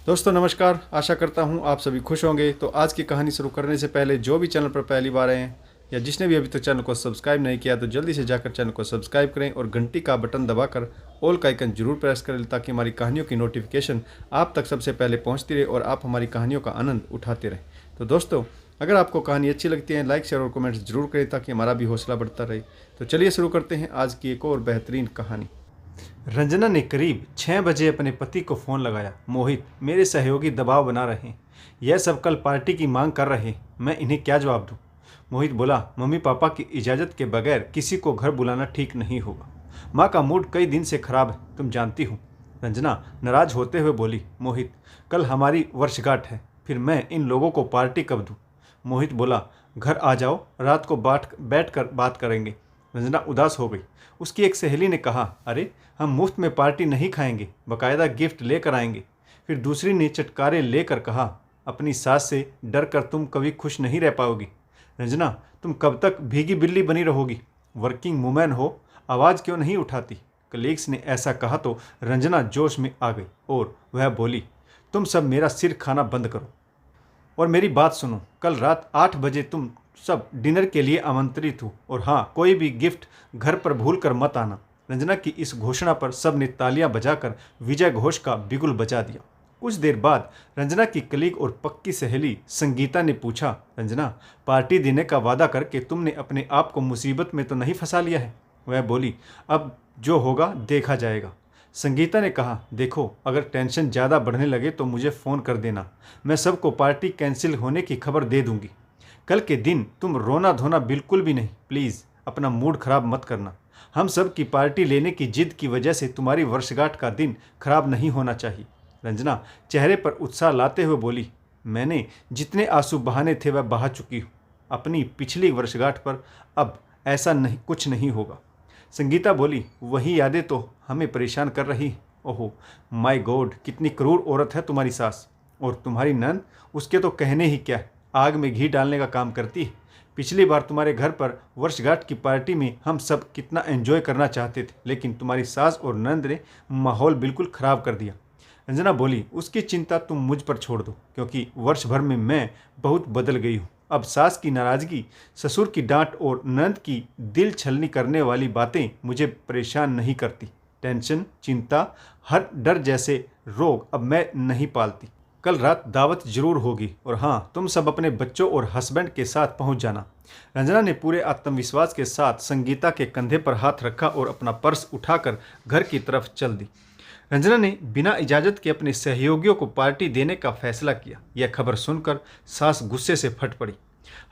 दोस्तों नमस्कार। आशा करता हूँ आप सभी खुश होंगे। तो आज की कहानी शुरू करने से पहले जो भी चैनल पर पहली बार आए हैं या जिसने भी अभी तक चैनल को सब्सक्राइब नहीं किया तो जल्दी से जाकर चैनल को सब्सक्राइब करें और घंटी का बटन दबाकर ऑल का आइकन जरूर प्रेस करें ताकि हमारी कहानियों की नोटिफिकेशन आप तक सबसे पहले पहुँचती रहे और आप हमारी कहानियों का आनंद उठाते रहें। तो दोस्तों अगर आपको कहानी अच्छी लगती है लाइक शेयर और कमेंट्स जरूर करें ताकि हमारा भी हौसला बढ़ता रहे। तो चलिए शुरू करते हैं आज की एक और बेहतरीन कहानी। रंजना ने करीब 6 बजे अपने पति को फ़ोन लगाया। मोहित, मेरे सहयोगी दबाव बना रहे हैं, यह सब कल पार्टी की मांग कर रहे हैं, मैं इन्हें क्या जवाब दूं? मोहित बोला, मम्मी पापा की इजाज़त के बगैर किसी को घर बुलाना ठीक नहीं होगा। माँ का मूड कई दिन से खराब है, तुम जानती हो। रंजना नाराज होते हुए बोली, मोहित कल हमारी वर्षगांठ है, फिर मैं इन लोगों को पार्टी कब दूँ? मोहित बोला, घर आ जाओ, रात को बैठ कर बात करेंगे। रंजना उदास हो गई। उसकी एक सहेली ने कहा, अरे हम मुफ्त में पार्टी नहीं खाएंगे, बाकायदा गिफ्ट लेकर आएंगे। फिर दूसरी ने चटकारे लेकर कहा, अपनी सास से डर कर तुम कभी खुश नहीं रह पाओगी। रंजना, तुम कब तक भीगी बिल्ली बनी रहोगी? वर्किंग वुमेन हो, आवाज़ क्यों नहीं उठाती? कलीग्स ने ऐसा कहा तो रंजना जोश में आ गई और वह बोली, तुम सब मेरा सिर खाना बंद करो और मेरी बात सुनो। कल रात 8 बजे तुम सब डिनर के लिए आमंत्रित हो और हाँ, कोई भी गिफ्ट घर पर भूल कर मत आना। रंजना की इस घोषणा पर सब ने तालियां बजाकर विजय घोष का बिगुल बजा दिया। कुछ देर बाद रंजना की कलीग और पक्की सहेली संगीता ने पूछा, रंजना, पार्टी देने का वादा करके तुमने अपने आप को मुसीबत में तो नहीं फंसा लिया है? वह बोली, अब जो होगा देखा जाएगा। संगीता ने कहा, देखो, अगर टेंशन ज़्यादा बढ़ने लगे तो मुझे फ़ोन कर देना, मैं सबको पार्टी कैंसिल होने की खबर दे दूंगी। कल के दिन तुम रोना धोना बिल्कुल भी नहीं, प्लीज़ अपना मूड खराब मत करना। हम सब की पार्टी लेने की जिद की वजह से तुम्हारी वर्षगांठ का दिन खराब नहीं होना चाहिए। रंजना चेहरे पर उत्साह लाते हुए बोली, मैंने जितने आंसू बहाने थे वह बहा चुकी हूँ अपनी पिछली वर्षगांठ पर, अब ऐसा नहीं कुछ नहीं होगा। संगीता बोली, वही यादें तो हमें परेशान कर रही। ओहो माय गॉड, कितनी क्रूर औरत है तुम्हारी सास। और तुम्हारी नंद, उसके तो कहने ही क्या है, आग में घी डालने का काम करती है। पिछली बार तुम्हारे घर पर वर्षगांठ की पार्टी में हम सब कितना एंजॉय करना चाहते थे, लेकिन तुम्हारी सास और नंद ने माहौल बिल्कुल ख़राब कर दिया। रंजना बोली, उसकी चिंता तुम मुझ पर छोड़ दो, क्योंकि वर्ष भर में मैं बहुत बदल गई हूँ। अब सास की नाराज़गी, ससुर की डांट और नंद की दिल छलनी करने वाली बातें मुझे परेशान नहीं करती। टेंशन, चिंता, हर डर जैसे रोग अब मैं नहीं पालती। कल रात दावत जरूर होगी और हाँ, तुम सब अपने बच्चों और हस्बैंड के साथ पहुंच जाना। रंजना ने पूरे आत्मविश्वास के साथ संगीता के कंधे पर हाथ रखा और अपना पर्स उठाकर घर की तरफ चल दी। रंजना ने बिना इजाज़त के अपने सहयोगियों को पार्टी देने का फैसला किया। यह खबर सुनकर सास गुस्से से फट पड़ी।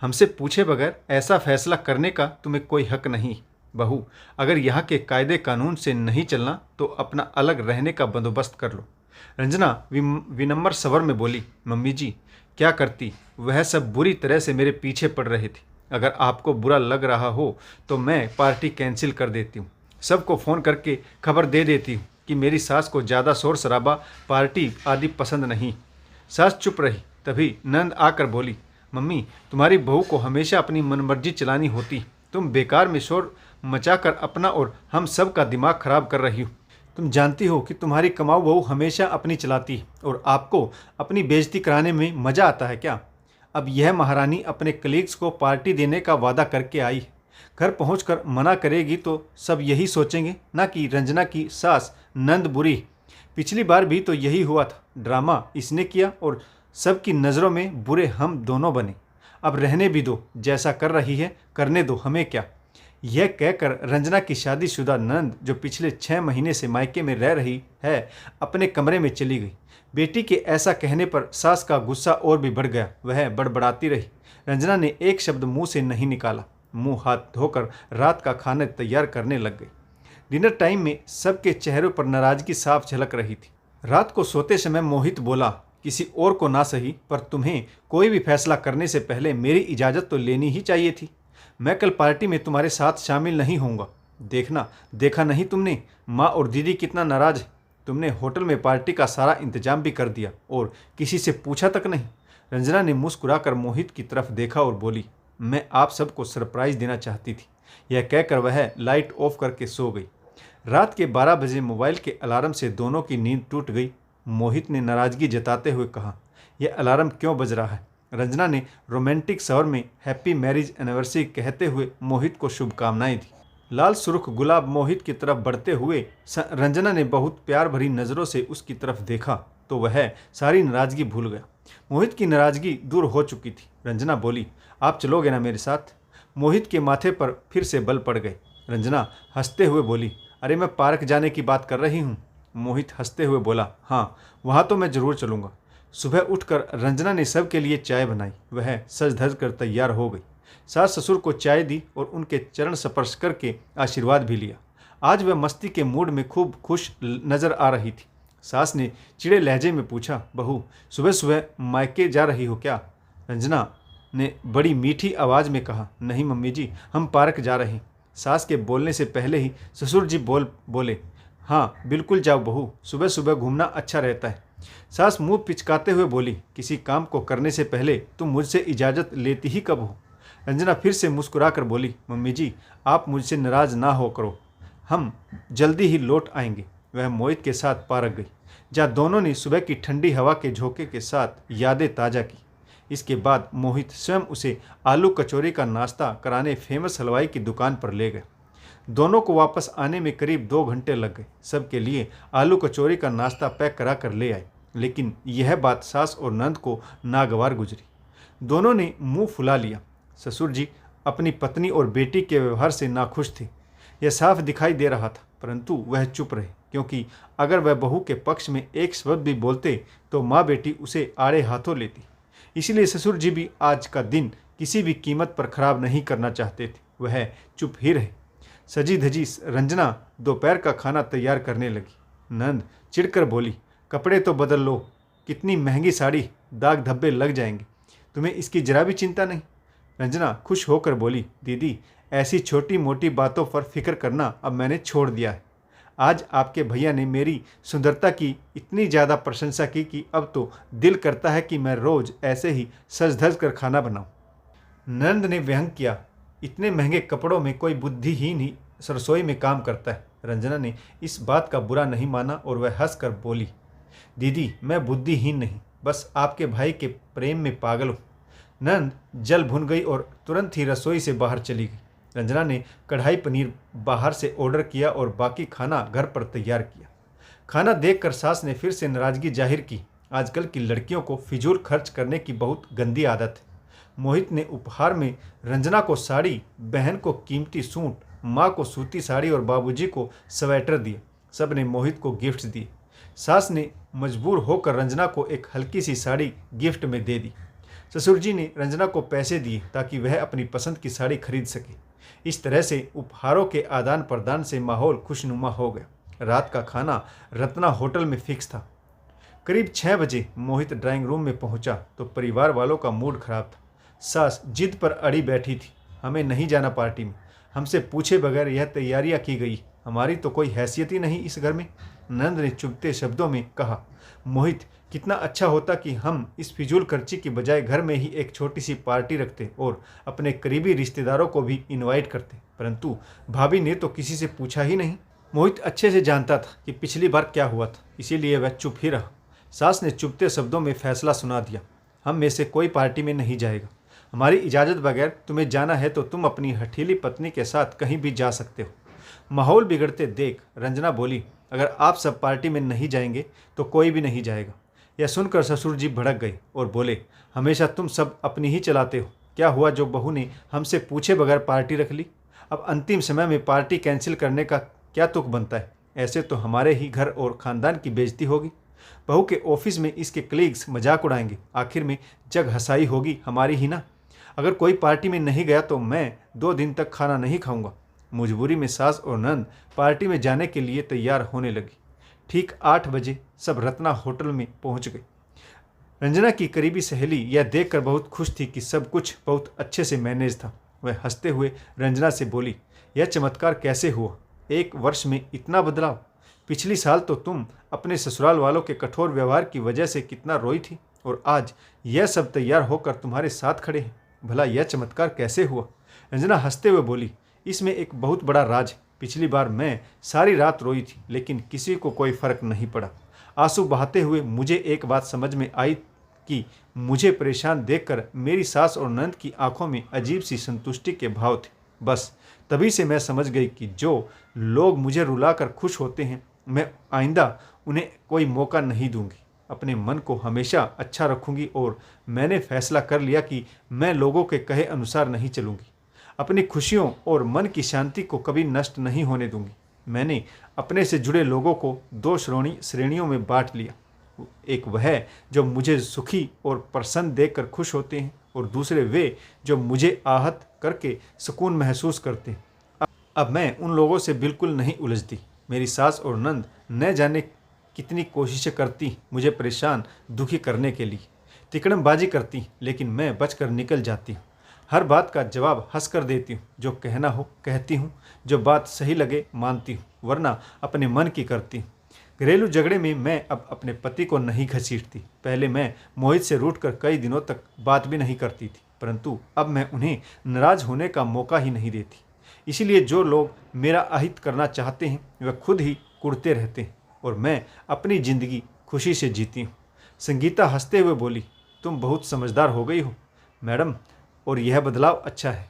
हमसे पूछे बगैर ऐसा फैसला करने का तुम्हें कोई हक नहीं। बहू, अगर यहाँ के कायदे कानून से नहीं चलना तो अपना अलग रहने का बंदोबस्त कर लो। रंजना विनम्र स्वर में बोली, मम्मी जी, क्या करती, वह सब बुरी तरह से मेरे पीछे पड़ रहे थे। अगर आपको बुरा लग रहा हो तो मैं पार्टी कैंसिल कर देती हूँ। सबको फ़ोन करके खबर दे देती हूँ कि मेरी सास को ज़्यादा शोर शराबा, पार्टी आदि पसंद नहीं। सास चुप रही। तभी नंद आकर बोली, मम्मी, तुम्हारी बहू को हमेशा अपनी मनमर्जी चलानी होती। तुम बेकार में शोर मचाकर अपना और हम सब का दिमाग खराब कर रही हो। तुम जानती हो कि तुम्हारी कमाऊ बहू हमेशा अपनी चलाती है और आपको अपनी बेइज्जती कराने में मज़ा आता है क्या? अब यह महारानी अपने कलीग्स को पार्टी देने का वादा करके आई है। घर पहुंचकर मना करेगी तो सब यही सोचेंगे ना कि रंजना की सास नंद बुरी। पिछली बार भी तो यही हुआ था, ड्रामा इसने किया और सबकी नज़रों में बुरे हम दोनों बने। अब रहने भी दो, जैसा कर रही है करने दो, हमें क्या। यह कहकर रंजना की शादीशुदा नंद, जो पिछले 6 महीने से मायके में रह रही है, अपने कमरे में चली गई। बेटी के ऐसा कहने पर सास का गुस्सा और भी बढ़ गया। वह बड़बड़ाती रही। रंजना ने एक शब्द मुंह से नहीं निकाला। मुंह हाथ धोकर रात का खाना तैयार करने लग गई। डिनर टाइम में सबके चेहरों पर नाराजगी साफ झलक रही थी। रात को सोते समय मोहित बोला, किसी और को ना सही, पर तुम्हें कोई भी फैसला करने से पहले मेरी इजाज़त तो लेनी ही चाहिए थी। मैं कल पार्टी में तुम्हारे साथ शामिल नहीं होऊंगा। देखा नहीं तुमने माँ और दीदी कितना नाराज है। तुमने होटल में पार्टी का सारा इंतजाम भी कर दिया और किसी से पूछा तक नहीं। रंजना ने मुस्कुराकर मोहित की तरफ देखा और बोली, मैं आप सबको सरप्राइज़ देना चाहती थी। यह कहकर वह लाइट ऑफ करके सो गई। रात के 12 बजे मोबाइल के अलार्म से दोनों की नींद टूट गई। मोहित ने नाराजगी जताते हुए कहा। यह अलार्म क्यों बज रहा है? रंजना ने रोमांटिक स्वर में हैप्पी मैरिज एनिवर्सरी कहते हुए मोहित को शुभकामनाएं दी। लाल सुर्ख गुलाब मोहित की तरफ बढ़ते हुए रंजना ने बहुत प्यार भरी नज़रों से उसकी तरफ देखा तो वह सारी नाराजगी भूल गया। मोहित की नाराजगी दूर हो चुकी थी। रंजना बोली, आप चलोगे ना मेरे साथ? मोहित के माथे पर फिर से बल पड़ गए। रंजना हंसते हुए बोली, अरे मैं पार्क जाने की बात कर रही हूँ। मोहित हंसते हुए बोला, हाँ वहाँ तो मैं ज़रूर चलूँगा। सुबह उठकर रंजना ने सबके लिए चाय बनाई। वह सज धज कर तैयार हो गई। सास ससुर को चाय दी और उनके चरण स्पर्श करके आशीर्वाद भी लिया। आज वह मस्ती के मूड में खूब खुश नजर आ रही थी। सास ने चिड़े लहजे में पूछा, बहू सुबह सुबह मायके जा रही हो क्या? रंजना ने बड़ी मीठी आवाज़ में कहा, नहीं मम्मी जी, हम पार्क जा रहे हैं। सास के बोलने से पहले ही ससुर जी बोले, हाँ बिल्कुल जाओ बहू, सुबह सुबह घूमना अच्छा रहता है। सास मुंह पिचकाते हुए बोली, किसी काम को करने से पहले तुम मुझसे इजाज़त लेती ही कब हो? रंजना फिर से मुस्कुराकर बोली, मम्मी जी आप मुझसे नाराज़ ना हो करो, हम जल्दी ही लौट आएंगे। वह मोहित के साथ पार्क गई, जहाँ दोनों ने सुबह की ठंडी हवा के झोंके के साथ यादें ताज़ा की। इसके बाद मोहित स्वयं उसे आलू कचौरी का नाश्ता कराने फेमस हलवाई की दुकान पर ले गए। दोनों को वापस आने में करीब 2 घंटे लग गए। सबके लिए आलू कचौरी का नाश्ता पैक करा कर ले आए, लेकिन यह बात सास और नंद को नागवार गुजरी। दोनों ने मुंह फुला लिया। ससुर जी अपनी पत्नी और बेटी के व्यवहार से नाखुश थे। यह साफ दिखाई दे रहा था, परंतु वह चुप रहे, क्योंकि अगर वह बहू के पक्ष में एक शब्द भी बोलते तो माँ बेटी उसे आड़े हाथों लेती। इसलिए ससुर जी भी आज का दिन किसी भी कीमत पर खराब नहीं करना चाहते थे। वह चुप ही रहे। सजी धजी रंजना दोपहर का खाना तैयार करने लगी। नंद चिढ़कर बोली, कपड़े तो बदल लो, कितनी महंगी साड़ी, दाग धब्बे लग जाएंगे, तुम्हें इसकी जरा भी चिंता नहीं? रंजना खुश होकर बोली, दीदी ऐसी छोटी मोटी बातों पर फिक्र करना अब मैंने छोड़ दिया है। आज आपके भैया ने मेरी सुंदरता की इतनी ज़्यादा प्रशंसा की कि अब तो दिल करता है कि मैं रोज़ ऐसे ही सज धज कर खाना बनाऊं। नंद ने व्यंग किया, इतने महंगे कपड़ों में कोई बुद्धिहीन ही रसोई में काम करता है। रंजना ने इस बात का बुरा नहीं माना और वह हंसकर बोली, दीदी मैं बुद्धिहीन नहीं, बस आपके भाई के प्रेम में पागल हूँ। नंद जल भुन गई और तुरंत ही रसोई से बाहर चली गई। रंजना ने कढ़ाई पनीर बाहर से ऑर्डर किया और बाकी खाना घर पर तैयार किया। खाना देखकर सास ने फिर से नाराजगी जाहिर की। आजकल की लड़कियों को फिजूल खर्च करने की बहुत गंदी आदत है। मोहित ने उपहार में रंजना को साड़ी, बहन को कीमती सूट, माँ को सूती साड़ी और बाबूजी को स्वेटर दिए। सब ने मोहित को गिफ्ट दिए। सास ने मजबूर होकर रंजना को एक हल्की सी साड़ी गिफ्ट में दे दी। ससुर जी ने रंजना को पैसे दिए ताकि वह अपनी पसंद की साड़ी खरीद सके। इस तरह से उपहारों के आदान प्रदान से माहौल खुशनुमा हो गया। रात का खाना रत्ना होटल में फिक्स था। करीब 6 बजे मोहित ड्राइंग रूम में पहुंचा तो परिवार वालों का मूड खराब था। सास जिद पर अड़ी बैठी थी, हमें नहीं जाना पार्टी में, हमसे पूछे बगैर यह तैयारियां की गई, हमारी तो कोई हैसियत ही नहीं इस घर में। नंद ने चुभते शब्दों में कहा, मोहित कितना अच्छा होता कि हम इस फिजूल खर्ची की बजाय घर में ही एक छोटी सी पार्टी रखते और अपने करीबी रिश्तेदारों को भी इनवाइट करते, परंतु भाभी ने तो किसी से पूछा ही नहीं। मोहित अच्छे से जानता था कि पिछली बार क्या हुआ था, इसीलिए वह चुप ही रहा। सास ने चुभते शब्दों में फैसला सुना दिया, हम में से कोई पार्टी में नहीं जाएगा। हमारी इजाज़त बगैर तुम्हें जाना है तो तुम अपनी हठीली पत्नी के साथ कहीं भी जा सकते हो। माहौल बिगड़ते देख रंजना बोली, अगर आप सब पार्टी में नहीं जाएंगे तो कोई भी नहीं जाएगा। यह सुनकर ससुर जी भड़क गए और बोले, हमेशा तुम सब अपनी ही चलाते हो। क्या हुआ जो बहू ने हमसे पूछे बगैर पार्टी रख ली? अब अंतिम समय में पार्टी कैंसिल करने का क्या तुक बनता है? ऐसे तो हमारे ही घर और ख़ानदान की बेइज्जती होगी। बहू के ऑफिस में इसके कलीग्स मजाक उड़ाएंगे, आखिर में जग हंसाई होगी हमारी ही ना। अगर कोई पार्टी में नहीं गया तो मैं 2 दिन तक खाना नहीं खाऊंगा। मजबूरी में सास और नंद पार्टी में जाने के लिए तैयार होने लगी। ठीक 8 बजे सब रत्ना होटल में पहुंच गए। रंजना की करीबी सहेली यह देखकर बहुत खुश थी कि सब कुछ बहुत अच्छे से मैनेज था। वह हंसते हुए रंजना से बोली, यह चमत्कार कैसे हुआ? 1 वर्ष में इतना बदलाव? पिछली साल तो तुम अपने ससुराल वालों के कठोर व्यवहार की वजह से कितना रोई थी और आज यह सब तैयार होकर तुम्हारे साथ खड़े हैं। भला यह चमत्कार कैसे हुआ? रंजना हंसते हुए बोली, इसमें एक बहुत बड़ा राज है। पिछली बार मैं सारी रात रोई थी, लेकिन किसी को कोई फर्क नहीं पड़ा। आंसू बहाते हुए मुझे एक बात समझ में आई कि मुझे परेशान देखकर मेरी सास और नंद की आंखों में अजीब सी संतुष्टि के भाव थे। बस तभी से मैं समझ गई कि जो लोग मुझे रुलाकर खुश होते हैं, मैं आइंदा उन्हें कोई मौका नहीं दूंगी। अपने मन को हमेशा अच्छा रखूंगी और मैंने फैसला कर लिया कि मैं लोगों के कहे अनुसार नहीं चलूंगी। अपनी खुशियों और मन की शांति को कभी नष्ट नहीं होने दूंगी। मैंने अपने से जुड़े लोगों को दो श्रेणियों में बांट लिया। एक वह जो मुझे सुखी और प्रसन्न देखकर खुश होते हैं, और दूसरे वे जो मुझे आहत करके सुकून महसूस करते हैं। अब मैं उन लोगों से बिल्कुल नहीं उलझती। मेरी सास और नंद न जाने कितनी कोशिशें करती मुझे परेशान दुखी करने के लिए, तिकड़मबाजी करती, लेकिन मैं बचकर निकल जाती हूँ। हर बात का जवाब हंस कर देती हूँ। जो कहना हो कहती हूँ, जो बात सही लगे मानती हूँ, वरना अपने मन की करती हूँ। घरेलू झगड़े में मैं अब अपने पति को नहीं घसीटती। पहले मैं मोहित से रूठकर कई दिनों तक बात भी नहीं करती थी, परंतु अब मैं उन्हें नाराज होने का मौका ही नहीं देती। इसीलिए जो लोग मेरा अहित करना चाहते हैं वे खुद ही कुढ़ते रहते हैं और मैं अपनी ज़िंदगी खुशी से जीती हूँ। संगीता हंसते हुए बोली, तुम बहुत समझदार हो गई हो मैडम, और यह बदलाव अच्छा है।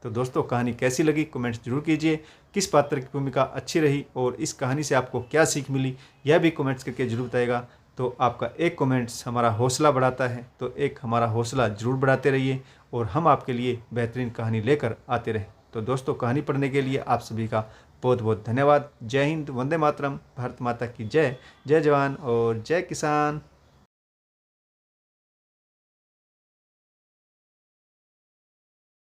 तो दोस्तों, कहानी कैसी लगी कमेंट्स जरूर कीजिए। किस पात्र की भूमिका अच्छी रही और इस कहानी से आपको क्या सीख मिली, यह भी कमेंट्स करके जरूर बताइएगा। तो आपका एक कमेंट्स हमारा हौसला बढ़ाता है, तो एक हमारा हौसला जरूर बढ़ाते रहिए और हम आपके लिए बेहतरीन कहानी लेकर आते रहें। तो दोस्तों, कहानी पढ़ने के लिए आप सभी का बहुत बहुत धन्यवाद। जय हिंद, वंदे मातरम, भारत माता की जय। जय जवान और जय किसान।